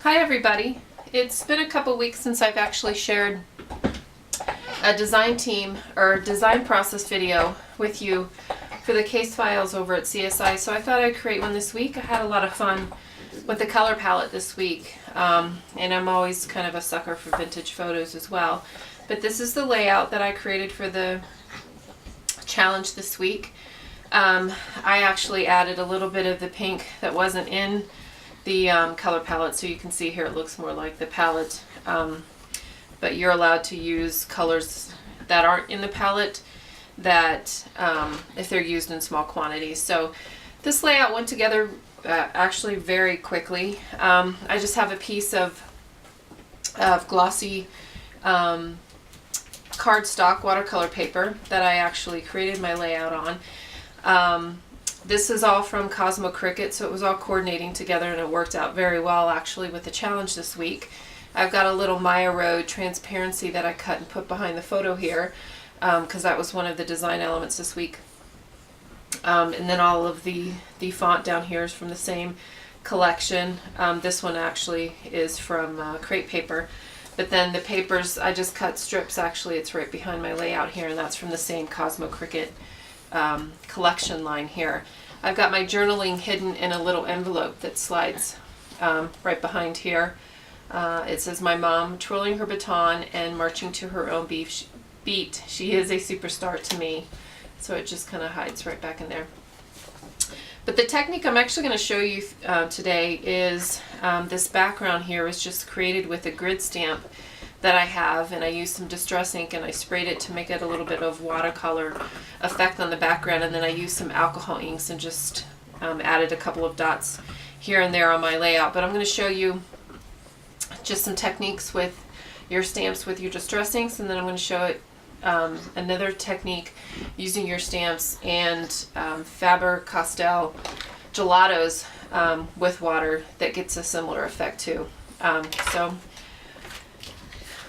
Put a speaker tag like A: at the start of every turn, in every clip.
A: Hi everybody. It's been a couple weeks since I've actually shared a design team or design process video with you for the case files over at CSI, so I thought I'd create one this week. I had a lot of fun with the color palette this week, and I'm always kind of a sucker for vintage photos as well. But this is the layout that I created for the challenge this week. I actually added a little bit of the pink that wasn't in the color palette, so you can see here it looks more like the palette, but you're allowed to use colors that aren't in the palette that if they're used in small quantities. So this layout went together actually very quickly. I just have a piece of glossy cardstock watercolor paper that I actually created my layout on. This is all from Cosmo Cricut, so it was all coordinating together and it worked out very well actually with the challenge this week. I've got a little Maya Road transparency that I cut and put behind the photo here because that was one of the design elements this week. And then all of the font down here is from the same collection. This one actually is from crepe paper. But then the papers, I just cut strips, actually it's right behind my layout here, and that's from the same Cosmo Cricut collection line here. I've got my journaling hidden in a little envelope that slides right behind here. It says, "My mom, twirling her baton and marching to her own beat. She is a superstar to me." So it just kind of hides right back in there. But the technique I'm actually going to show you today is this background here was just created with a grid stamp that I have, and I used some distress ink and I sprayed it to make it a little bit of watercolor effect on the background, and then I used some alcohol inks and just added a couple of dots here and there on my layout. But I'm going to show you just some techniques with your stamps with your distress inks, and then I'm going to show it another technique using your stamps and Faber-Castell gelatos with water that gets a similar effect too. So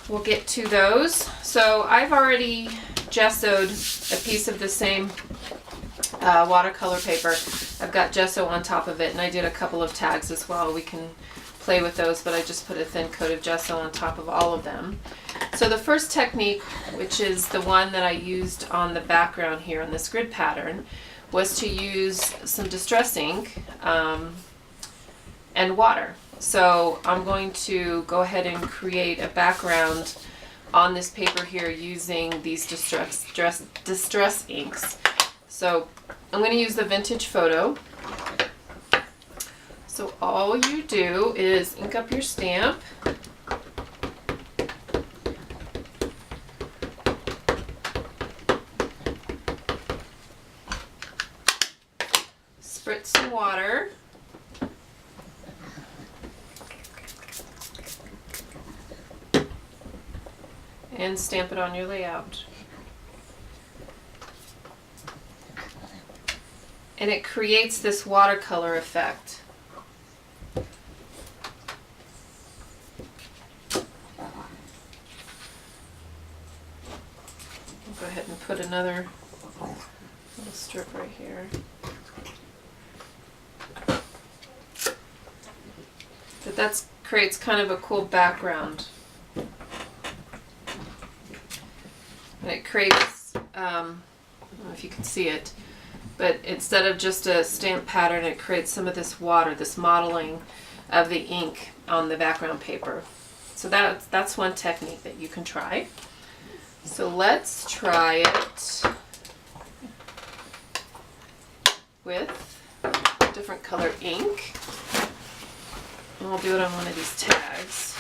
A: we'll get to those. So I've already gessoed a piece of the same watercolor paper. I've got gesso on top of it, and I did a couple of tags as well. We can play with those, but I just put a thin coat of gesso on top of all of them. So the first technique, which is the one that I used on the background here on this grid pattern, was to use some distress ink and water. So I'm going to go ahead and create a background on this paper here using these distress inks. So I'm going to use the Vintage Photo. So all you do is ink up your stamp, spritz some water, and stamp it on your layout. And it creates this watercolor effect. Go ahead and put another little strip right here. But that creates kind of a cool background. And it creates, I don't know if you can see it, but instead of just a stamp pattern, it creates some of this water, this modeling of the ink on the background paper. So that's one technique that you can try. So let's try it with different color ink. And we'll do it on one of these tags.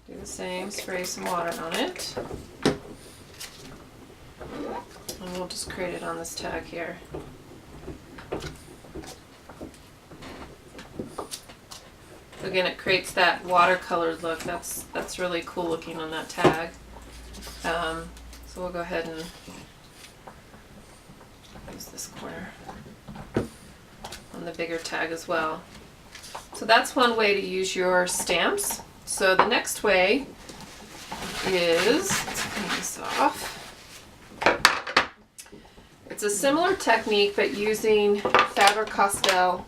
A: Do the same, spray some water on it. And we'll just create it on this tag here. Again, it creates that watercolored look. That's really cool looking on that tag. So we'll go ahead and use this corner on the bigger tag as well. So that's one way to use your stamps. So the next way is, let's clean this It's a similar technique, but using Faber-Castell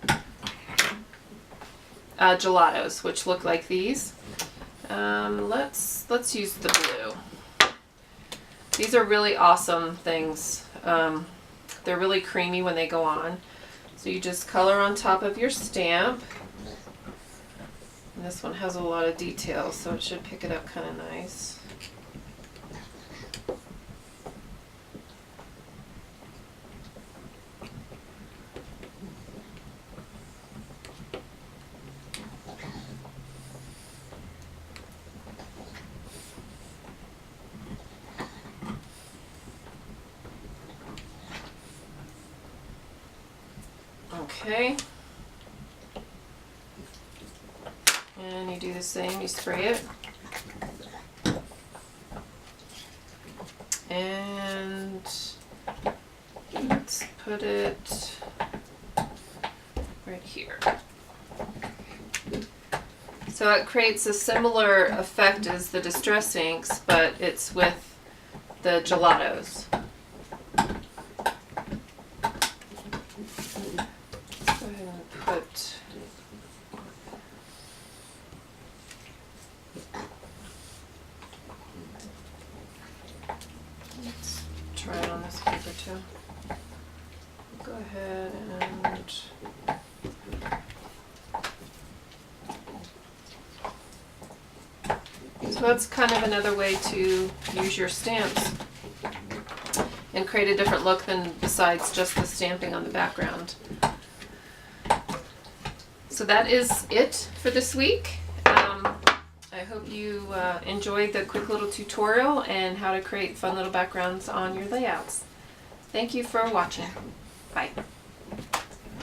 A: gelatos, which look like these. Let's use the blue. These are really awesome things. They're really creamy when they go on. So you just color on top of your stamp. And this one has a lot of detail, so it should pick it up kind of nice. Okay. And you do the same, you spray it. And let's put it right here. So it creates a similar effect as the Distress inks, but it's with the gelatos. Let's go ahead and put let's try it on this paper too. Go ahead and so that's kind of another way to use your stamps and create a different look than besides just the stamping on the background. So that is it for this week. I hope you enjoyed the quick little tutorial and how to create fun little backgrounds on your layouts. Thank you for watching. Bye.